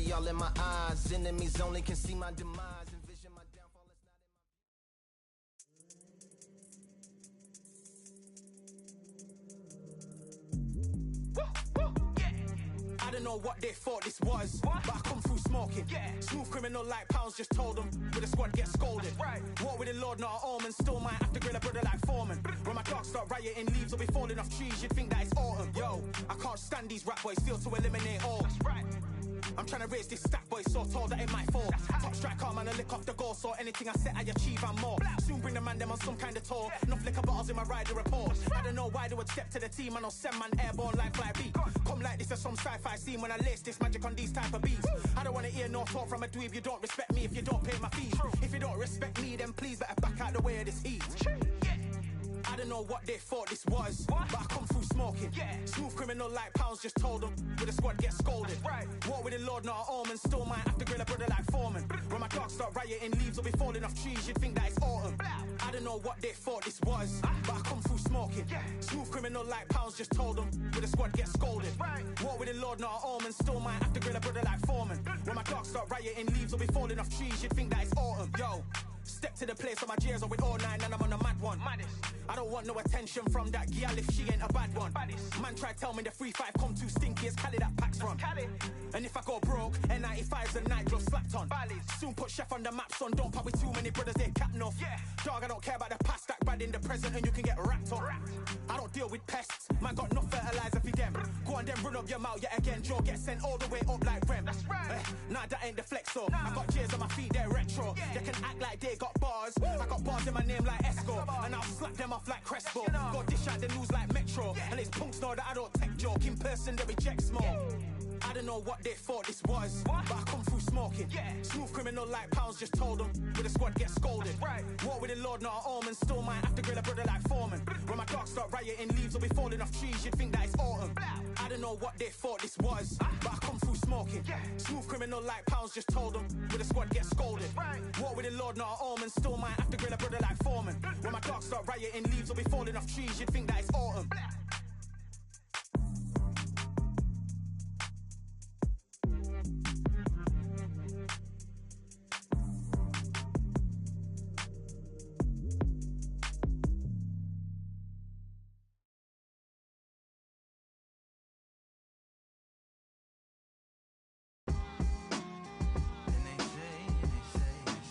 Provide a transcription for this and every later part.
Envy all in my eyes. Enemies only can see my demise. Envision my downfall. I don't know what they thought this was, but I come through smoking. Smooth criminal like pounds, just told them with a squad get scolded. Walk with the Lord, not an omen. Still might have to grill a brother like Foreman. When my dogs start rioting, leaves will be falling off trees. You'd think that it's autumn. Yo, I can't stand these rap boys, feel to eliminate all. I'm trying to raise this stack, boy, so tall that it might fall. Top striker, man, I lick off the goal, so anything I set, I achieve and more. Soon bring the man them on some kind of tour. Enough liquor bottles in my rider report. I don't know why they would step to the team, and I'll send man airborne like fly beat. Come like this as some sci-fi scene when I lace this magic on these type of beats. I don't want to hear no talk from a dweeb. You don't respect me if you don't pay my fees. If you don't respect me, then please better back out the way of this heat. I don't know what they thought this was, but I come through smoking. Smooth criminal like pounds, just told them with a squad get scolded. Walk with the Lord, not an omen. Still might have to grill a brother like Foreman. When my dogs start rioting, leaves will be falling off trees. You'd think that it's autumn. I don't know what they thought this was, but I come through smoking. Smooth criminal like pounds, just told them with a squad get scolded. Walk with the Lord, not an omen. Still might have to grill a brother like Foreman. When my dogs start rioting, leaves will be falling off trees. You'd think that it's autumn. Yo, step to the place where my J's are with all nine and I'm on a mad one. I don't want no attention from that gal if she ain't a bad one. Man try tell me the 3-5 come too stinky, it's Cali that packs from. And if I go broke, N95's a nitro slapped on. Soon put Chef on the map, son, don't pop with too many brothers, they cap enough. Dog, I don't care about the past, stack bad in the present and you can get wrapped up. I don't deal with pests, man got no fertilizer for them. Go on then run up your mouth yet again, Joe get sent all the way up like Rem. Nah, that ain't the flexo, I got J's on my feet, they're retro. They can act like they got bars, I got bars in my name like Esco. And I'll slap them off like Crespo. Go dish out the news like Metro. And it's punks know that I don't take joke. In person they reject smoke. I don't know what they thought this was, but I come through smoking. Smooth criminal like pounds, just told them with a squad get scolded. Walk with the Lord, not an omen. Still might have to grill a brother like Foreman. When my dogs start rioting, leaves will be falling off trees. You'd think that it's autumn. I don't know what they thought this was, but I come through smoking. Smooth criminal like pounds, just told them with a squad get scolded. Walk with the Lord, not an omen. Still might have to grill a brother like Foreman. When my dogs start rioting, leaves will be falling off trees. You'd think that it's autumn.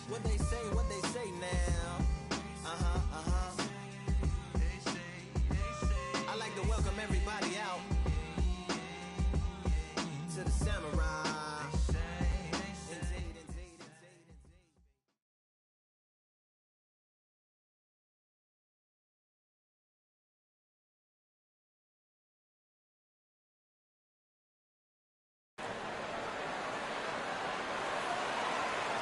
What they say now. I like to welcome everybody out to the Samurai.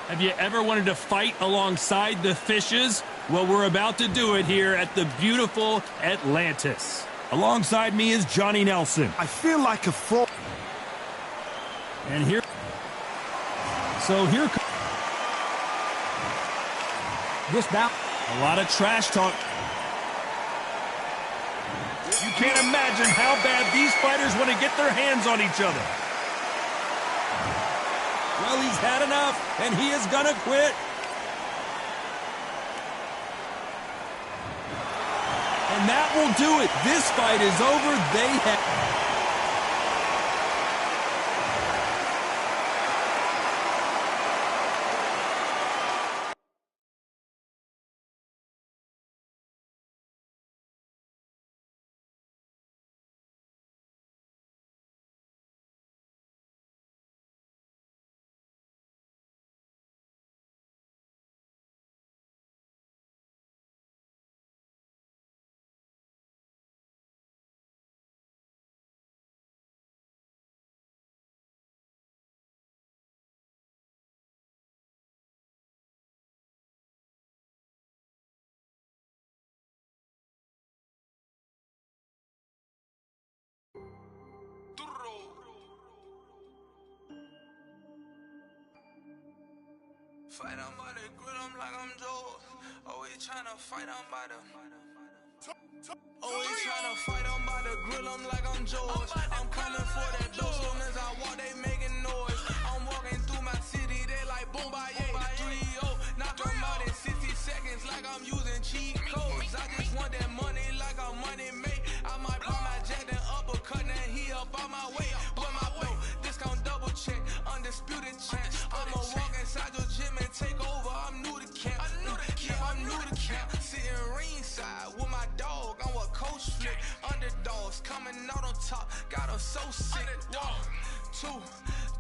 Have you ever wanted to fight alongside the fishes? Well, we're about to do it here at the beautiful Atlantis. Alongside me is Johnny Nelson. I feel like a fool. And here... So here... This bout... A lot of trash talk. You can't imagine how bad these fighters want to get their hands on each other. Well, he's had enough, and he is gonna quit. And that will do it. This fight is over. They have... Fight on by the grill, I'm like I'm Joe. Always tryna fight on by the... Always tryna fight on by the grill, I'm like I'm George. I'm coming for that dough, soon as I walk, they making noise. I'm walking got her so sick. 1, 2,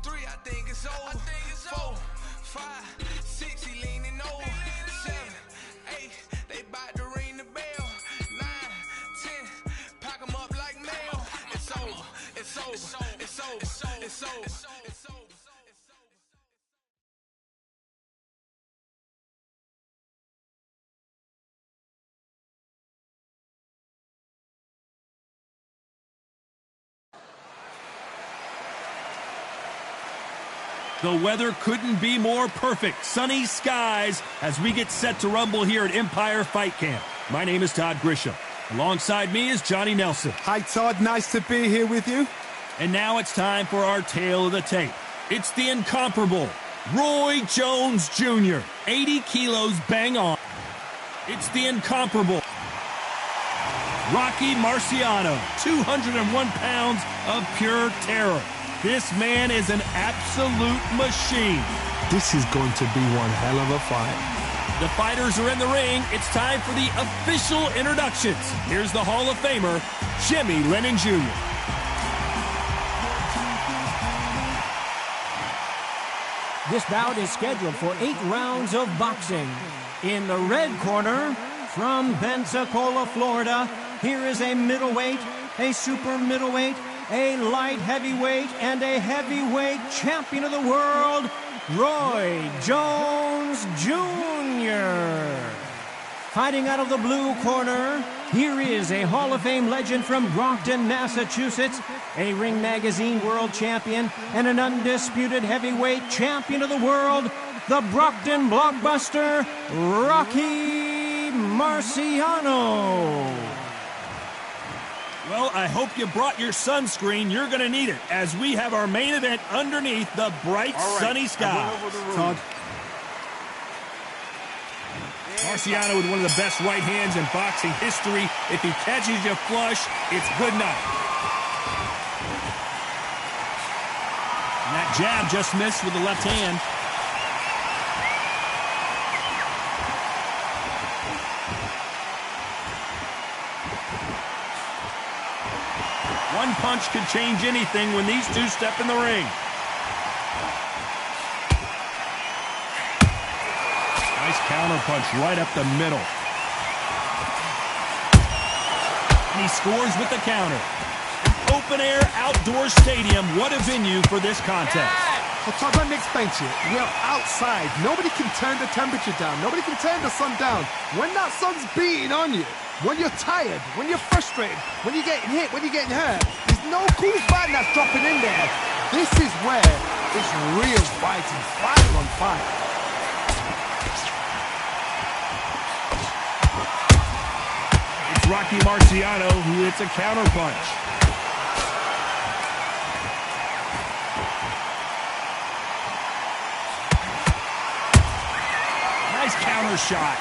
3, I think it's over. 4, 5, 6, he leaning over. 7, 8, they bout to ring the bell. 9, 10, pack 'em up like mail. It's over, it's over, it's over, it's over, it's over. The weather couldn't be more perfect. Sunny skies as we get set to rumble here at Empire Fight Camp. My name is Todd Grisham. Alongside me is Johnny Nelson. Hi, Todd. Nice to be here with you. And now it's time for our tale of the tape. It's the incomparable Roy Jones Jr. 80 kilos bang on. It's the incomparable Rocky Marciano. 201 pounds of pure terror. This man is an absolute machine. This is going to be one hell of a fight. The fighters are in the ring. It's time for the official introductions. Here's the Hall of Famer, Jimmy Lennon Jr. This bout is scheduled for 8 rounds of boxing. In the red corner, from Pensacola, Florida, here is a middleweight, a super middleweight, a light heavyweight, and a heavyweight champion of the world, Roy Jones Jr. Fighting out of the blue corner, here is a Hall of Fame legend from Brockton, Massachusetts, a Ring Magazine world champion, and an undisputed heavyweight champion of the world, the Brockton blockbuster, Rocky Marciano. Well, I hope you brought your sunscreen. You're going to need it as we have our main event underneath the bright, sunny sky. Todd. Marciano with one of the best right hands in boxing history. If he catches you flush, it's good night. And that jab just missed with the left hand. One punch could change anything when these two step in the ring. Nice counter punch right up the middle. And he scores with the counter. An open-air outdoor stadium. What a venue for this contest. Well, Todd, let me explain to you. We're outside. Nobody can turn the temperature down. Nobody can turn the sun down. When that sun's beating on you, when you're tired, when you're frustrated, when you're getting hit, when you're getting hurt, there's no cool fight that's dropping in there. This is where it's real fighting, fire on fire. It's Rocky Marciano who hits a counter punch. Nice counter shot.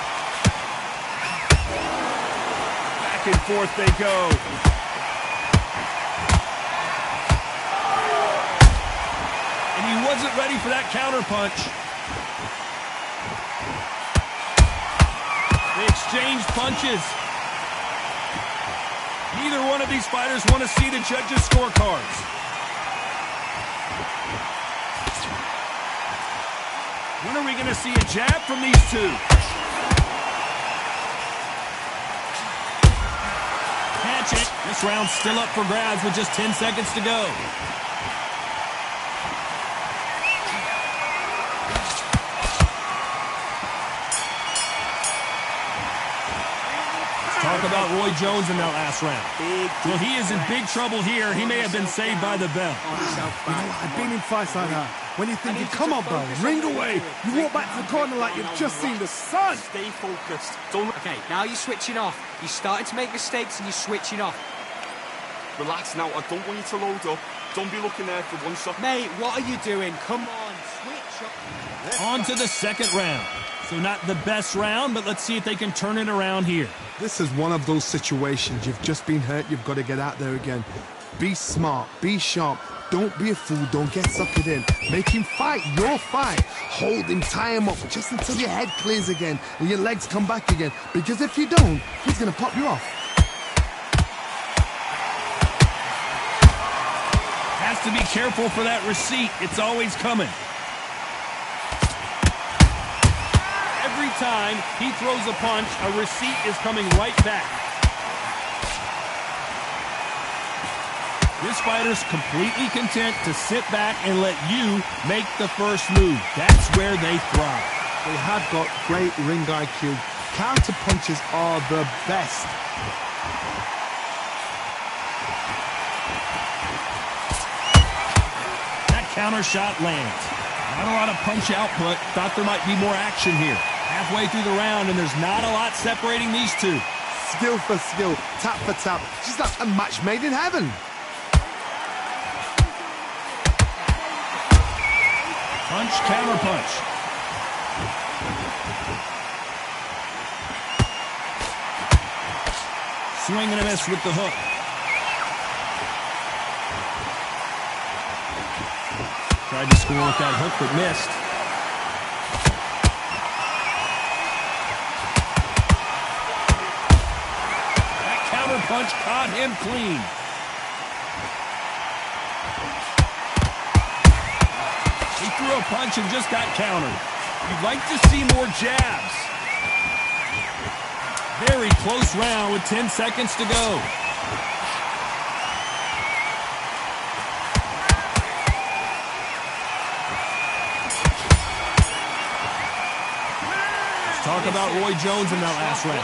Back and forth they go. And he wasn't ready for that counter punch. They exchanged punches. Neither one of these fighters want to see the judges' scorecards. When are we going to see a jab from these two? Catch it. This round's still up for grabs with just 10 seconds to go. Talk about Roy Jones in that last round. Well, he is in big trouble here. He may have been saved by the bell. You know what? I've been in fights like that. When you're thinking, come on, bro, ring away. You walk back to the corner like you've just seen the sun. Stay focused. Don't... Okay, now you're switching off. You're starting to make mistakes and you're switching off. Relax now. I don't want you to load up. Don't be looking there for one shot. Mate, what are you doing? Come on, switch up. On to the second round. So not the best round, but let's see if they can turn it around here. This is one of those situations. You've just been hurt. You've got to get out there again. Be smart. Be sharp. Don't be a fool. Don't get suckered in. Make him fight your fight. Hold him, tie him up just until your head clears again and your legs come back again. Because if you don't, he's going to pop you off. to be careful for that receipt. It's always coming. Every time he throws a punch, a receipt is coming right back. This fighter's completely content to sit back and let you make the first move. That's where they thrive. They have got great ring IQ. Counter punches are the best. That counter shot lands. Not a lot of punch output. Thought there might be more action here. Halfway through the round, and there's not a lot separating these two. Skill for skill, tap for tap. She's like a match made in heaven. Punch, counter punch. Swing and a miss with the hook. Tried to score with that hook, but missed. That counter punch caught him clean. He threw a punch and just got countered. You'd like to see more jabs. Very close round with 10 seconds to go. Talk about Roy Jones in that last round.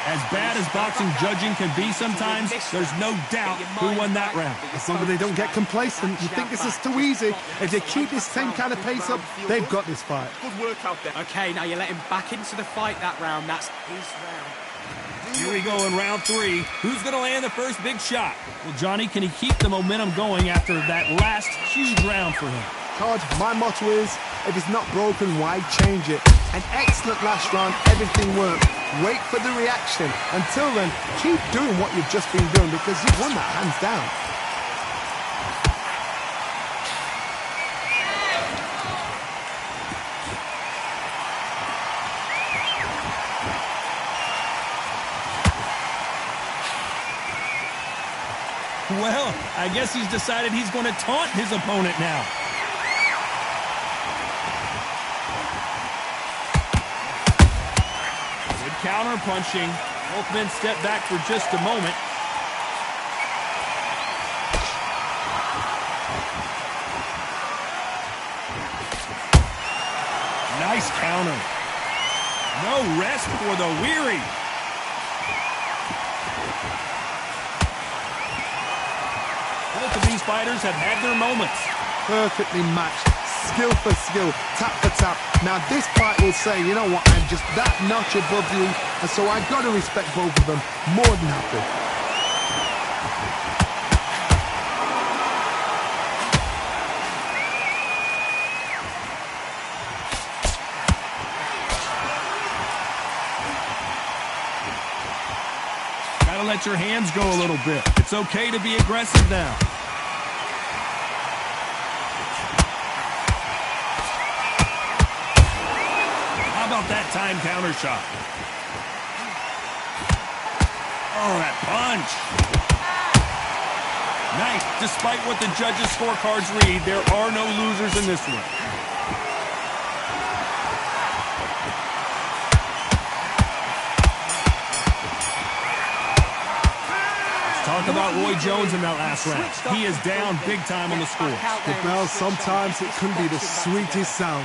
As bad as boxing judging can be sometimes, there's no doubt who won that round. As long as they don't get complacent, you think this is too easy. If they keep this same kind of pace up, they've got this fight. Good work out there. Okay, now you let him back into the fight that round. That's his round. Here we go in round 3. Who's going to land the first big shot? Well, Johnny, can he keep the momentum going after that last huge round for him? Todd, my motto is, if it's not broken, why change it? An excellent last round, everything worked. Wait for the reaction. Until then, keep doing what you've just been doing because you've won that hands down. Well, I guess he's decided he's going to taunt his opponent now. Good counter punching. Both men step back for just a moment. Nice counter. No rest for the weary. Both of these fighters have had their moments. Perfectly matched, skill for skill, tap for tap. Now this fight will say, you know what, I'm just that notch above you, and so I've got to respect both of them more than happy. Gotta let your hands go a little bit. It's okay to be aggressive now. How about that time counter shot? Oh, that punch. Nice. Despite what the judges' scorecards read, there are no losers in this one. Talk about Roy Jones in that last round. He is down big time on the score. Well, sometimes it can be the sweetest sound.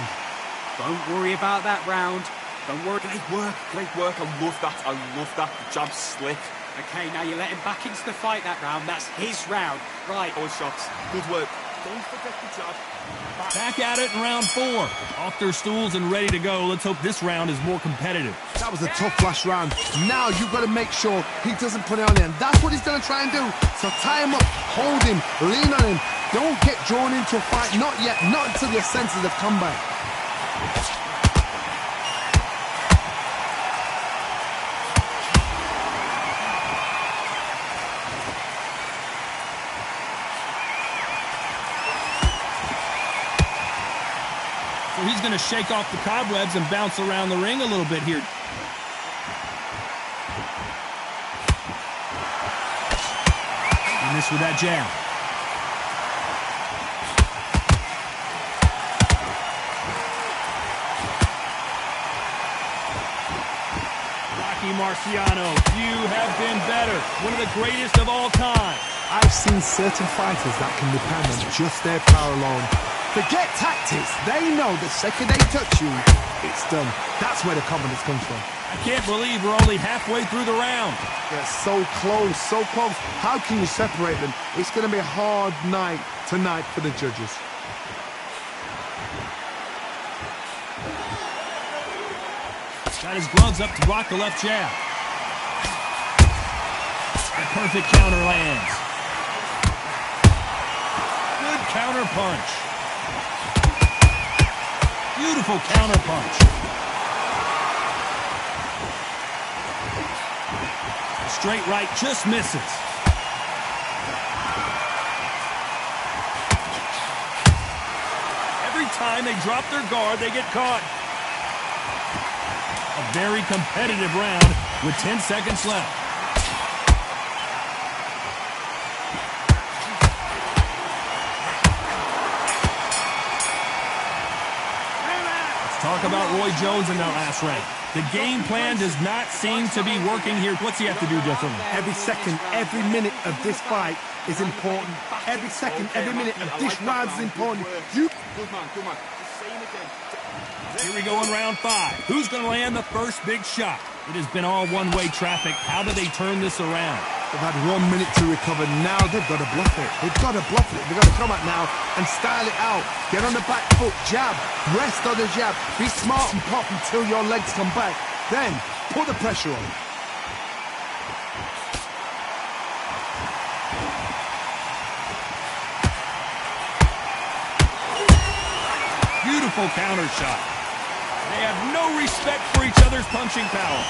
Don't worry about that round. Don't worry. Great work, great work. I love that. I love that. The jab's slick. Okay, now you let him back into the fight that round. That's his round. Right. All shots. Good work. Don't forget the jab. Back at it in round 4. Off their stools and ready to go. Let's hope this round is more competitive. That was a tough last round. Now you've got to make sure he doesn't put it on him. That's what he's going to try and do. So tie him up, hold him, lean on him. Don't get drawn into a fight. Not yet. Not until your senses have come back. So he's going to shake off the cobwebs and bounce around the ring a little bit here. And this with that jab. Rocky Marciano. You have been better. One of the greatest of all time. I've seen certain fighters that can depend on just their power alone. Forget tactics. They know the second they touch you, it's done. That's where the confidence comes from. I can't believe we're only halfway through the round. They're so close, so close. How can you separate them? It's going to be a hard night tonight for the judges. Got his gloves up to block the left jab. A perfect counter lands. Good counter punch. Beautiful counter punch. Straight right just misses. Every time they drop their guard, they get caught. A very competitive round with 10 seconds left. Let's talk about Roy Jones in that last round. The game plan does not seem to be working here. What's he have to do differently? Every second, every minute of this fight is important. Every second, every minute of this round is important. Good man, good man. Just saying again. Here we go in round 5. Who's going to land the first big shot? It has been all one-way traffic. How do they turn this around? They've had 1 minute to recover. Now they've got to bluff it. They've got to bluff it. They've got to come out now and style it out. Get on the back foot, jab, rest on the jab. Be smart and pop until your legs come back. Then put the pressure on. Beautiful counter shot. They have no respect for each other's punching power.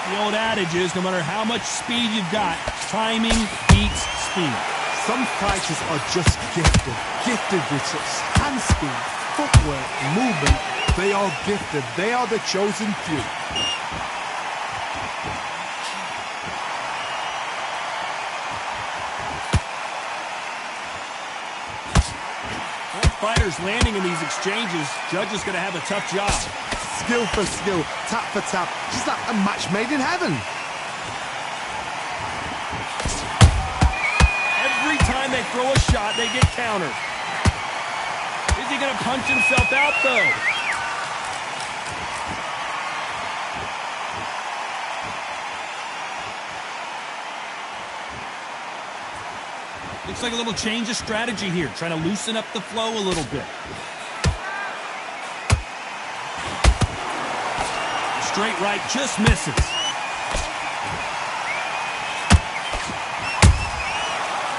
The old adage is, no matter how much speed you've got, timing beats speed. Some fighters are just gifted. Gifted with such hand speed, footwork, movement. They are gifted. They are the chosen few. Fighters landing in these exchanges, judge is going to have a tough job. Skill for skill, tap for tap, just like a match made in heaven. Every time they throw a shot, they get countered. Is he going to punch himself out, though? Looks like a little change of strategy here, trying to loosen up the flow a little bit. Straight right just misses.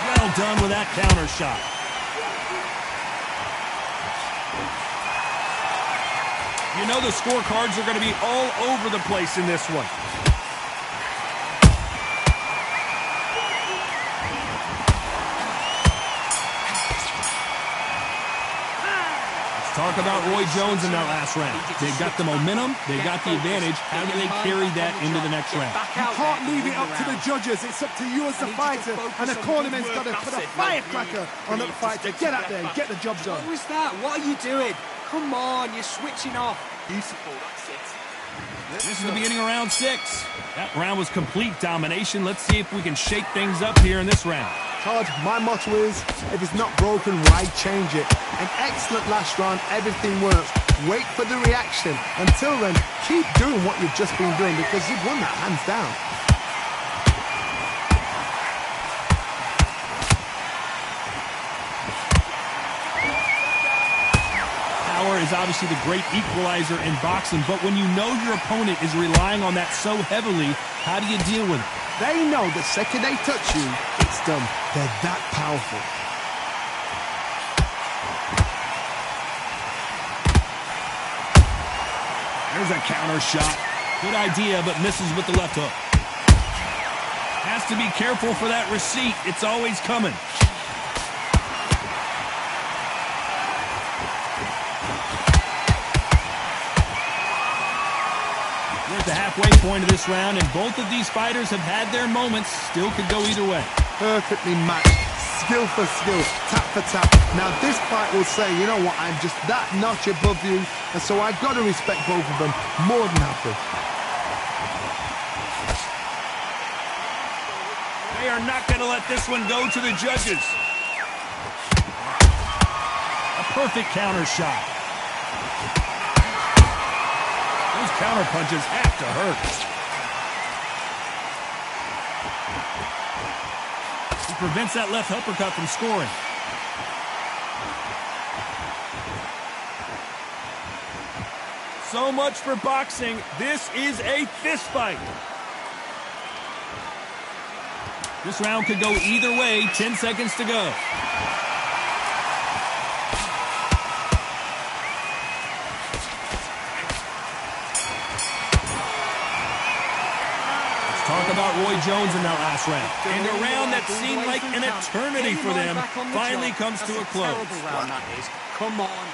Well done with that counter shot. You know the scorecards are going to be all over the place in this one. Talk about Roy Jones in that last round. They've got the momentum, they've got the advantage. How do they carry that into the next round? You can't leave it up to the judges. It's up to you as the fighter. And the cornerman's got to put a firecracker on that fighter. Get out there and get the job done. What was that? What are you doing? Come on, you're switching off. Beautiful, that's it. This is the beginning of round 6. That round was complete domination. Let's see if we can shake things up here in this round. Todd, my motto is, if it's not broken, why change it? An excellent last round, everything works. Wait for the reaction. Until then, keep doing what you've just been doing because you've won that hands down. Power is obviously the great equalizer in boxing, but when you know your opponent is relying on that so heavily, how do you deal with it? They know the second they touch you, it's done. They're that powerful. There's a counter shot. Good idea, but misses with the left hook. Has to be careful for that receipt. It's always coming. We're at the halfway point of this round, and both of these fighters have had their moments. Still could go either way. Perfectly matched. skill for skill, tap for tap. Now this fight will say, you know what, I'm just that notch above you, and so I've got to respect both of them more than happy. They are not going to let this one go to the judges. A perfect counter shot. Those counter punches have to hurt. He prevents that left uppercut from scoring. So much for boxing. This is a fist fight. This round could go either way. 10 seconds to go. Talk about Roy Jones in that last round. And a round that seemed like an eternity for them finally comes to a close. Come on.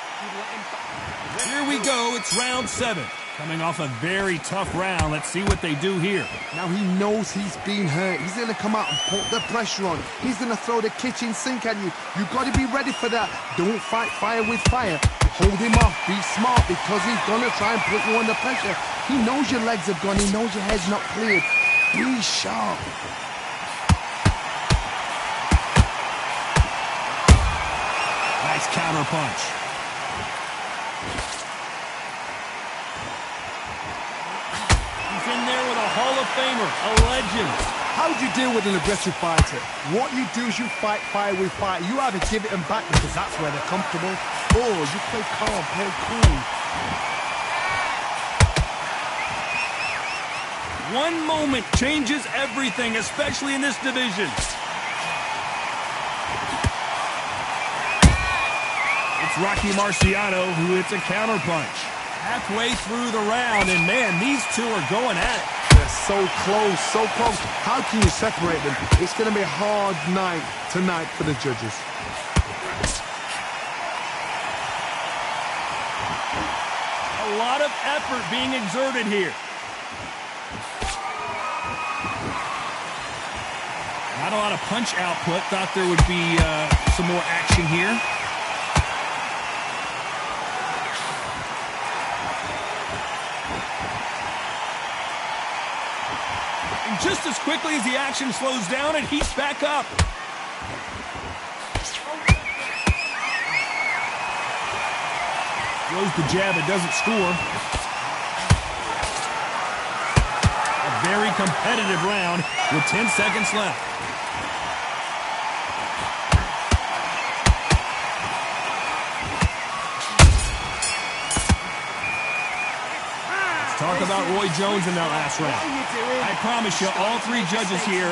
Here we go. It's round 7. Coming off a very tough round. Let's see what they do here. Now he knows he's been hurt. He's going to come out and put the pressure on. He's going to throw the kitchen sink at you. You've got to be ready for that. Don't fight fire with fire. Hold him off. Be smart because he's going to try and put you under pressure. He knows your legs have gone. He knows your head's not cleared. Be sharp. Nice counter punch. He's in there with a Hall of Famer, a legend. How do you deal with an aggressive fighter? What you do is you fight fire with fire. You either give it them back because that's where they're comfortable, or you play calm, play cool. One moment changes everything, especially in this division. It's Rocky Marciano who hits a counterpunch. Halfway through the round, and man, these two are going at it. They're so close, so close. How can you separate them? It's going to be a hard night tonight for the judges. A lot of effort being exerted here. Not a lot of punch output. Thought there would be some more action here. And just as quickly as the action slows down, it heats back up. Throws the jab, it doesn't score. A very competitive round with 10 seconds left. Talk about Roy Jones in that last round. I promise you, all three judges here.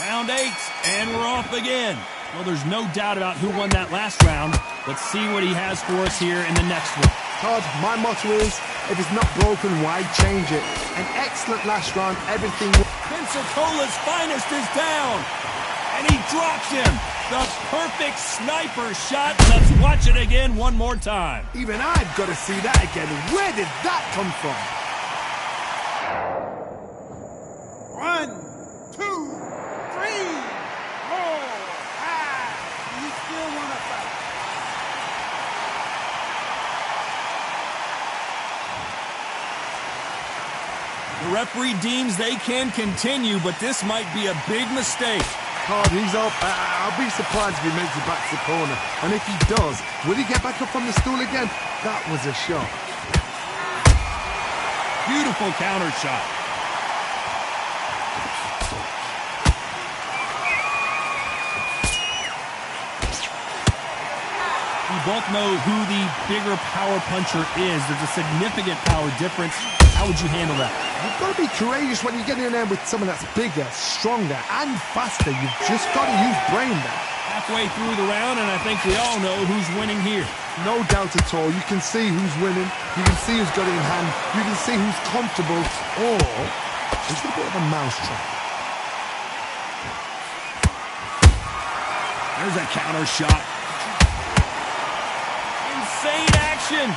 Round 8, and we're off again. Well, there's no doubt about who won that last round. Let's see what he has for us here in the next one. Todd, my motto is, if it's not broken, why change it? An excellent last round, everything. Pensacola's finest is down, and he drops him. The perfect sniper shot. Let's watch it again one more time. Even I've got to see that again. Where did that come from? 1, 2, 3, 4, 5. You still want to fight? The referee deems they can continue, but this might be a big mistake. Todd, he's up. I'll be surprised if he makes it back to the corner. And if he does, will he get back up from the stool again? That was a shot. Beautiful counter shot. We both know who the bigger power puncher is. There's a significant power difference. How would you handle that? You've got to be courageous when you get in there with someone that's bigger, stronger, and faster. You've just got to use brain there. Halfway through the round, and I think we all know who's winning here. No doubt at all. You can see who's winning. You can see who's got it in hand. You can see who's comfortable. Or it's a bit of a mousetrap. There's a counter shot. Insane action.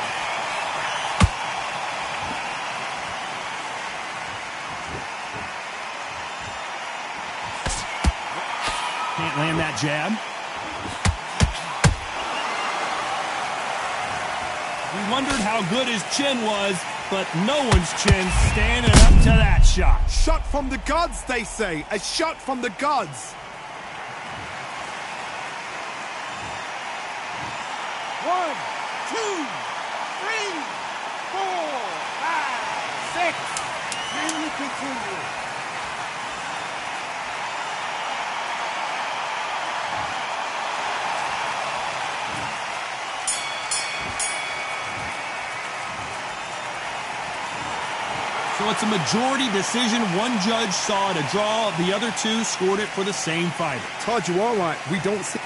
Can't land that jab. We wondered how good his chin was, but no one's chin standing up to that shot. Shot from the gods, they say. A shot from the gods. 1, 2, 3, 4, 5, 6. Can we continue? So it's a majority decision. One judge saw it a draw. The other two scored it for the same fighter. Todd, you all right? We don't see...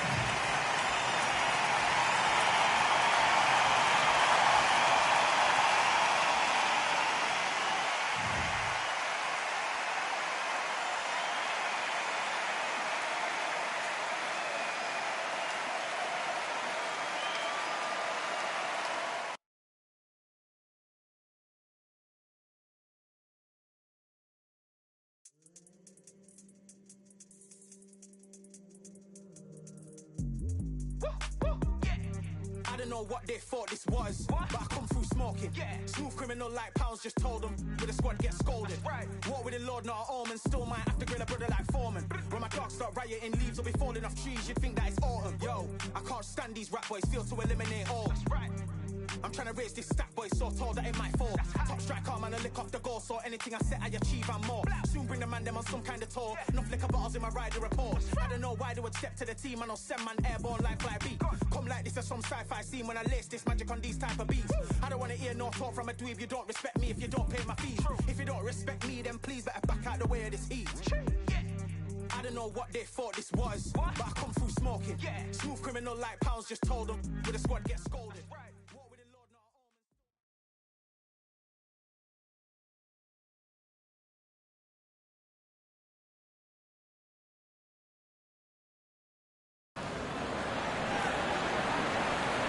I don't know what they thought this was, but I come through smoking. Smooth criminal like pounds, just told them with a squad get scolded. Walk with the Lord, not an almond. Still might have to grill a brother like Foreman. When my dogs start rioting, leaves will be falling off trees. You'd think that it's autumn. Yo, I can't stand these rap boys, feel to eliminate all. I'm trying to raise this stack boy so tall that it might fall. Top striker, man, I lick off the goal, so anything I set I achieve and more. Soon bring the man them on some kind of tour. Enough liquor bottles in my rider report. I don't know why they would step to the team, and I'll send man airborne like fly beat. Come like this as some sci-fi scene when I lace this magic on these type of beats. I don't want to hear no talk from a dweeb. You don't respect me if you don't pay my fees. If you don't respect me, then please better back out the way of this heat. I don't know what they thought this was, but I come through smoking. Smooth criminal like pounds, just told them with a squad get scolded.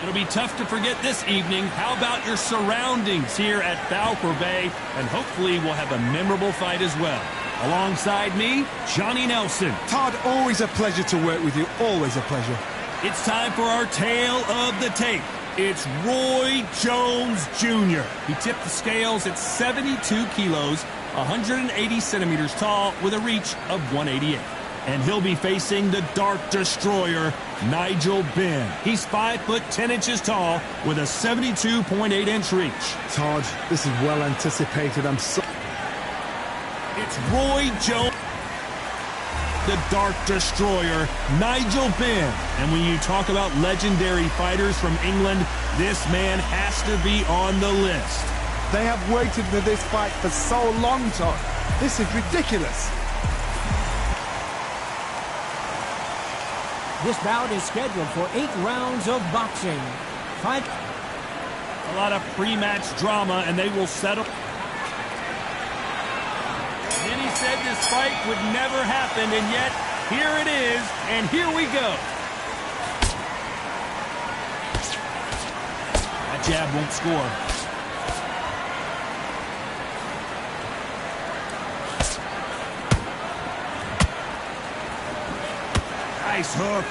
It'll be tough to forget this evening. How about your surroundings here at Valcour Bay? And hopefully we'll have a memorable fight as well. Alongside me, Johnny Nelson. Todd, always a pleasure to work with you. Always a pleasure. It's time for our tale of the tape. It's Roy Jones Jr. He tipped the scales at 72 kilos, 180 centimeters tall, with a reach of 188. And he'll be facing the Dark Destroyer, Nigel Benn. He's 5 foot 10 inches tall with a 72.8-inch reach. Todd, this is well anticipated. I'm so... It's Roy Jones, the Dark Destroyer, Nigel Benn. And when you talk about legendary fighters from England, this man has to be on the list. They have waited for this fight for so long, Todd. This is ridiculous. This bout is scheduled for 8 rounds of boxing. Fight. A lot of pre-match drama, and they will settle. Many said this fight would never happen, and yet here it is, and here we go. That jab won't score. Nice hook.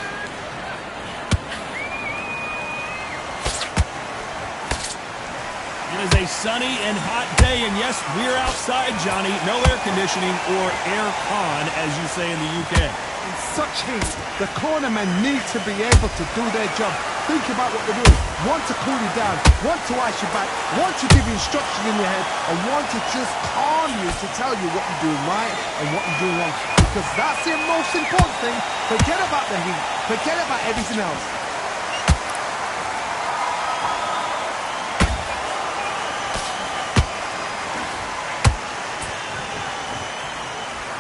It is a sunny and hot day, and yes, we're outside, Johnny. No air conditioning or air con, as you say in the UK. In such heat, the cornermen need to be able to do their job. Think about what they're doing. One to cool you down, one to ice you back, one to give you instruction in your head, and one to just calm you to tell you what you're doing right and what you're doing wrong. Because that's the most important thing. Forget about the heat. Forget about everything else.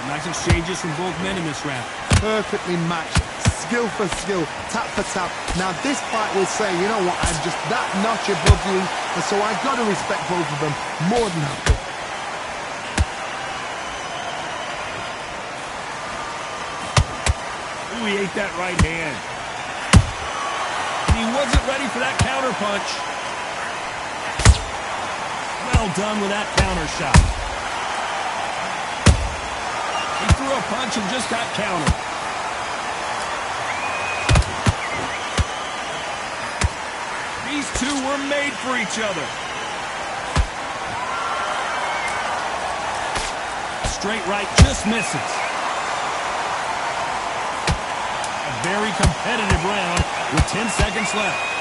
Nice exchanges from both men in this round. Perfectly matched, skill for skill, tap for tap. Now this fight will say, you know what, I'm just that notch above you, and so I've got to respect both of them more than happy. Ooh, he ate that right hand. And he wasn't ready for that counter punch. Well done with that counter shot. He threw a punch and just got countered. were made for each other. Straight right just misses. A very competitive round with 10 seconds left.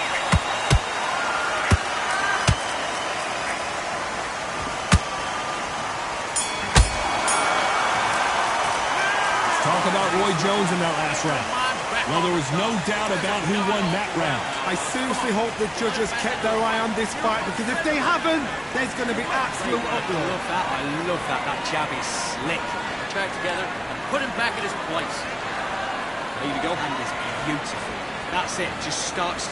Talk about Roy Jones in that last round. Well, there was no doubt about who won that round. I seriously hope the judges kept their eye on this fight, because if they haven't, there's going to be absolute uproar. I love that. That jab is slick. Back together and put him back in his place. There you go. And it's beautiful. That's it. Just starts.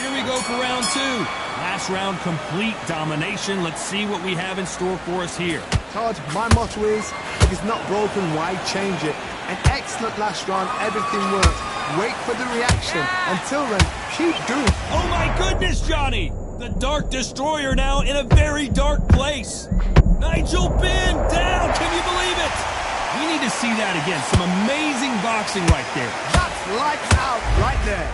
Here we go for round two. Last round, complete domination. Let's see what we have in store for us here. Todd, my motto is, if it's not broken, why change it? An excellent last round, everything worked. Wait for the reaction. Until then, keep doing. Oh my goodness, Johnny! The Dark Destroyer now in a very dark place. Nigel Benn down, can you believe it? We need to see that again. Some amazing boxing right there. That's lights out right there.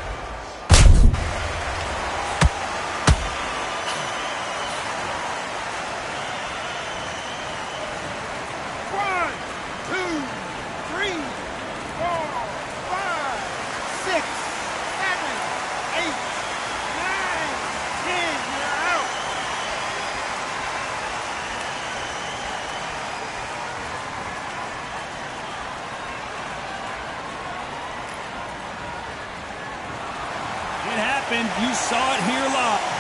You saw it here live.